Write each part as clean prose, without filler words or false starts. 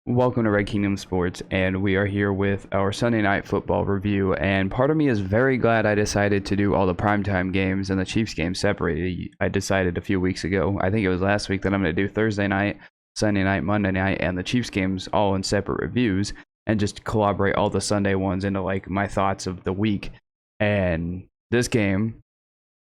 Welcome to Red Kingdom Sports, and we are here with our Sunday Night Football review. And part of me is very glad I decided to do all the primetime games and the Chiefs game separated. I decided a few weeks ago, I think it was last week, that I'm going to do Thursday night, Sunday night, Monday night, and the Chiefs games all in separate reviews, and just collaborate all the Sunday ones into like my thoughts of the week. And this game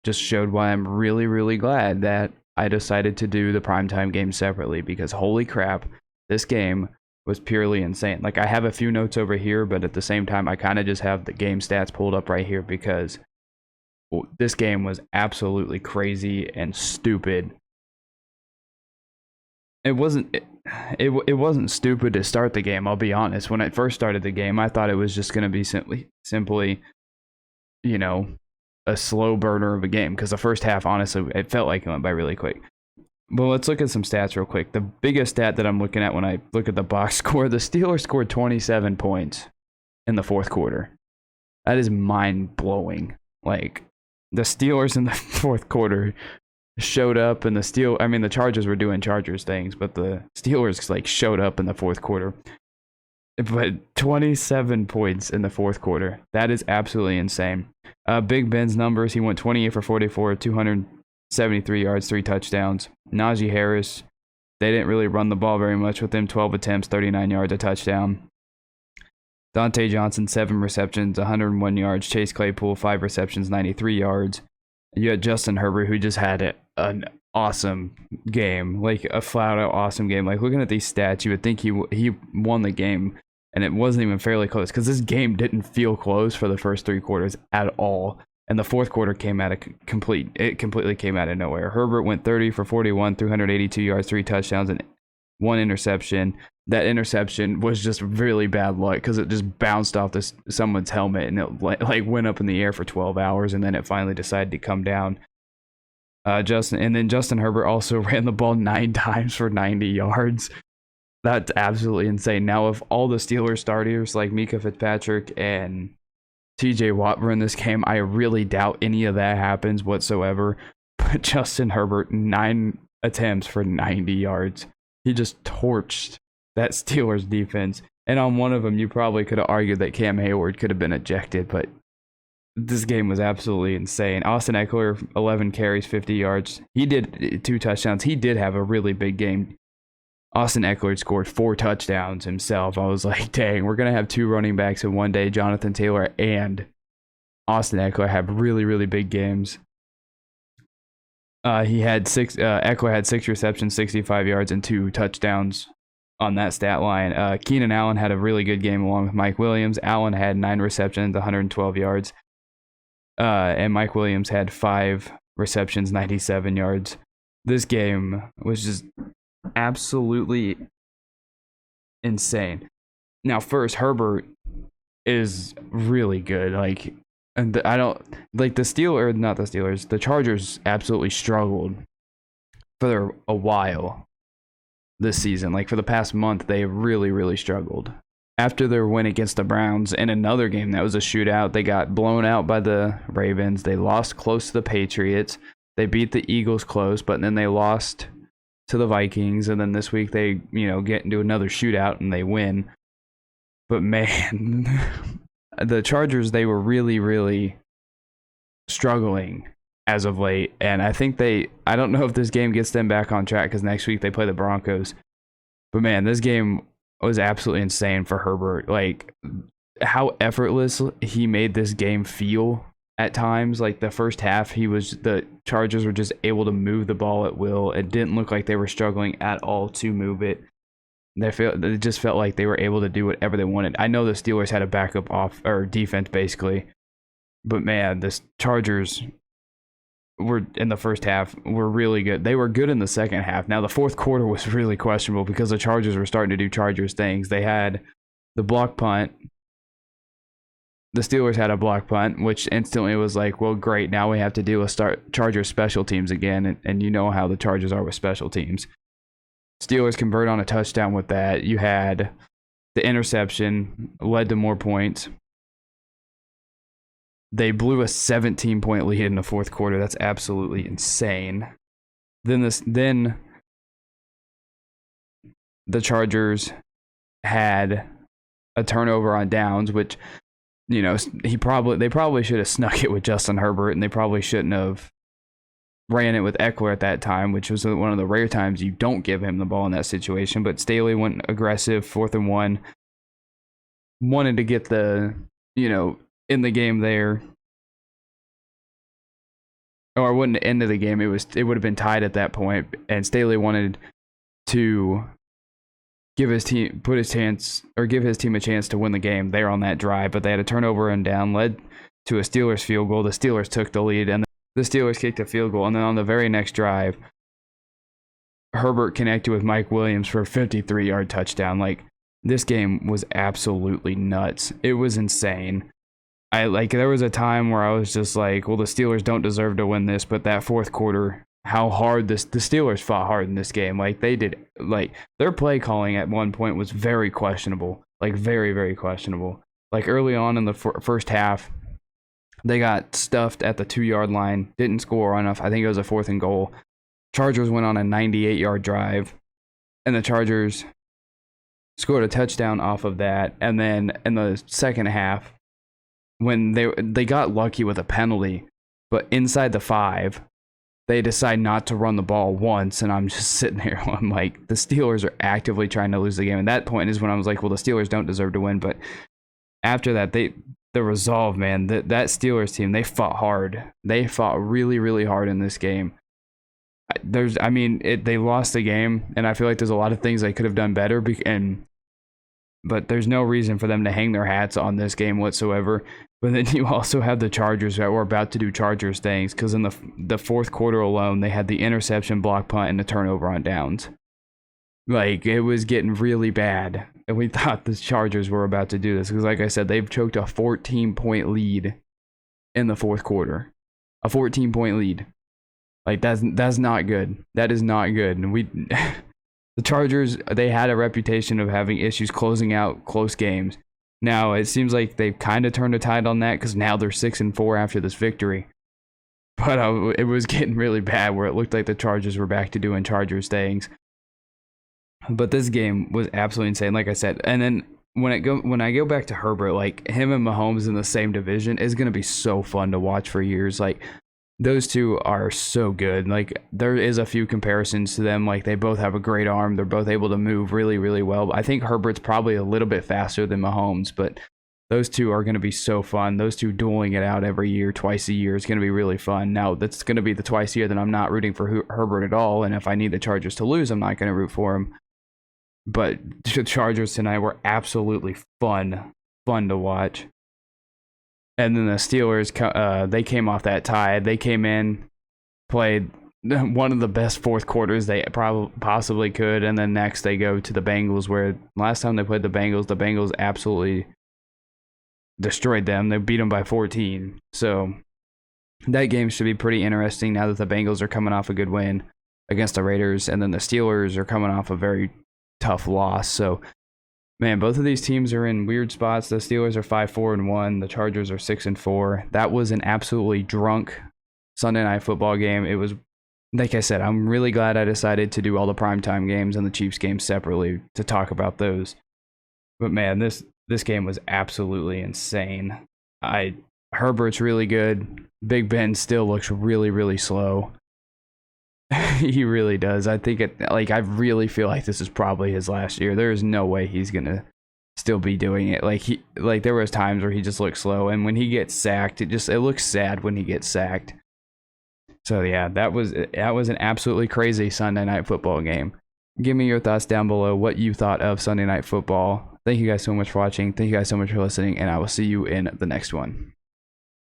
just showed why I'm really, really glad that I decided to do the primetime game separately, because holy crap, this game was purely insane. Like, I have a few notes over here, but at the same time, I kind of just have the game stats pulled up right here because this game was absolutely crazy and stupid. It wasn't stupid to start the game, I'll be honest. When I first started the game, I thought it was just going to be simply, you know, a slow burner of a game, because the first half, honestly, it felt like it went by really quick. Well, let's look at some stats real quick. The biggest stat that I'm looking at when I look at the box score, the Steelers scored 27 points in the fourth quarter. That is mind-blowing. Like, the Steelers in the fourth quarter showed up, and the Chargers were doing Chargers things, but the Steelers, like, showed up in the fourth quarter. But 27 points in the fourth quarter. That is absolutely insane. Big Ben's numbers, he went 28 for 44, 273 yards, 3 touchdowns. Najee Harris, they didn't really run the ball very much with him. 12 attempts, 39 yards, a touchdown. Dante Johnson, 7 receptions, 101 yards. Chase Claypool, 5 receptions, 93 yards. You had Justin Herbert, who just had an awesome game, like a flat-out awesome game. Like, looking at these stats, you would think he won the game, and it wasn't even fairly close, because this game didn't feel close for the first 3 quarters at all. And the fourth quarter completely came out of nowhere. Herbert went 30 for 41, 382 yards, 3 touchdowns, and 1 interception. That interception was just really bad luck, because it just bounced off someone's helmet, and it like went up in the air for 12 hours, and then it finally decided to come down. Justin Herbert also ran the ball 9 times for 90 yards. That's absolutely insane. Now, if all the Steelers starters like Mika Fitzpatrick and TJ Watt were in this game, I really doubt any of that happens whatsoever. But Justin Herbert, 9 attempts for 90 yards. He just torched that Steelers defense. And on one of them, you probably could have argued that Cam Hayward could have been ejected, but this game was absolutely insane. Austin Ekeler, 11 carries, 50 yards. He did 2 touchdowns. He did have a really big game. Austin Ekeler scored 4 touchdowns himself. I was like, dang, we're going to have 2 running backs in one day. Jonathan Taylor and Austin Ekeler have really, really big games. Ekeler had 6 receptions, 65 yards, and 2 touchdowns on that stat line. Keenan Allen had a really good game along with Mike Williams. Allen had 9 receptions, 112 yards. And Mike Williams had 5 receptions, 97 yards. This game was just absolutely insane. Now, first, Herbert is really good. Like, and the Chargers absolutely struggled for a while this season. Like, for the past month, they really, really struggled. After their win against the Browns in another game that was a shootout, they got blown out by the Ravens. They lost close to the Patriots. They beat the Eagles close, but then they lost to the Vikings, and then this week they, get into another shootout and they win. But man, the Chargers, they were really, really struggling as of late, and I don't know if this game gets them back on track, because next week they play the Broncos. But man, this game was absolutely insane for Herbert. Like, how effortless he made this game feel at times. Like, the first half, the Chargers were just able to move the ball at will. It didn't look like they were struggling at all to move it. It just felt like they were able to do whatever they wanted. I know the Steelers had a backup defense basically, but man, the Chargers were in the first half were really good. They were good in the second half. Now, the fourth quarter was really questionable because the Chargers were starting to do Chargers things. They had the block punt. The Steelers had a block punt, which instantly was like, well, great. Now we have to deal with Chargers special teams again. And you know how the Chargers are with special teams. Steelers convert on a touchdown with that. You had the interception, led to more points. They blew a 17-point lead in the fourth quarter. That's absolutely insane. Then the Chargers had a turnover on downs, which, you know, they probably should have snuck it with Justin Herbert, and they probably shouldn't have ran it with Eckler at that time, which was one of the rare times you don't give him the ball in that situation. But Staley went aggressive, 4th and 1, wanted to get the, you know, in the game there. Or it wouldn't end of the game. It would have been tied at that point, and Staley wanted to give his team a chance to win the game there on that drive. But they had a turnover and down, led to a Steelers field goal. The Steelers took the lead, and the Steelers kicked a field goal. And then on the very next drive, Herbert connected with Mike Williams for a 53-yard touchdown. Like, this game was absolutely nuts. It was insane. There was a time where I was just like, well, the Steelers don't deserve to win this, but that fourth quarter, how hard the Steelers fought hard in this game. Like, they did, like, their play calling at one point was very questionable, like very, very questionable. Like, early on in the first half, they got stuffed at the 2-yard line, didn't score enough. I think it was a 4th and goal. Chargers went on a 98-yard drive, and the Chargers scored a touchdown off of that. And then in the second half, when they got lucky with a penalty, but inside the 5, they decide not to run the ball once, and I'm just sitting here, I'm like, the Steelers are actively trying to lose the game. And that point is when I was like, well, the Steelers don't deserve to win. But after that, the resolve, man, that Steelers team, they fought hard. They fought really, really hard in this game. They lost the game, and I feel like there's a lot of things they could have done better, but there's no reason for them to hang their hats on this game whatsoever. But then you also have the Chargers that were about to do Chargers things, because in the fourth quarter alone, they had the interception, block punt, and the turnover on downs. Like, it was getting really bad, and we thought the Chargers were about to do this, because like I said, they've choked a 14-point lead in the fourth quarter. A 14-point lead. Like, that's not good. That is not good. And the Chargers, they had a reputation of having issues closing out close games. Now, it seems like they've kind of turned the tide on that, because now they're 6-4 after this victory. But it was getting really bad, where it looked like the Chargers were back to doing Chargers things. But this game was absolutely insane, like I said. And then when I go back to Herbert, like, him and Mahomes in the same division is going to be so fun to watch for years. Like, those two are so good. Like, there is a few comparisons to them. Like, they both have a great arm. They're both able to move really, really well. I think Herbert's probably a little bit faster than Mahomes, but those two are going to be so fun. Those two dueling it out every year, twice a year, is going to be really fun. Now, that's going to be the twice a year that I'm not rooting for Herbert at all, and if I need the Chargers to lose, I'm not going to root for him. But the Chargers tonight were absolutely fun to watch. And then the Steelers, they came off that tie. They came in, played one of the best fourth quarters they possibly could, and then next they go to the Bengals, where last time they played the Bengals absolutely destroyed them. They beat them by 14. So that game should be pretty interesting now that the Bengals are coming off a good win against the Raiders, and then the Steelers are coming off a very tough loss. So, man, both of these teams are in weird spots. The Steelers are 5-4-1. The Chargers are 6-4. That was an absolutely drunk Sunday Night Football game. It was, like I said, I'm really glad I decided to do all the primetime games and the Chiefs games separately to talk about those. But man, this game was absolutely insane. Herbert's really good. Big Ben still looks really, really slow. He really does. I think I really feel like this is probably his last year. There is no way he's gonna still be doing it. Like there was times where he just looked slow, and when he gets sacked, it looks sad when he gets sacked. So yeah, that was an absolutely crazy Sunday Night Football game. Give me your thoughts down below, what you thought of Sunday Night Football. Thank you guys so much for watching. Thank you guys so much for listening, and I will see you in the next one.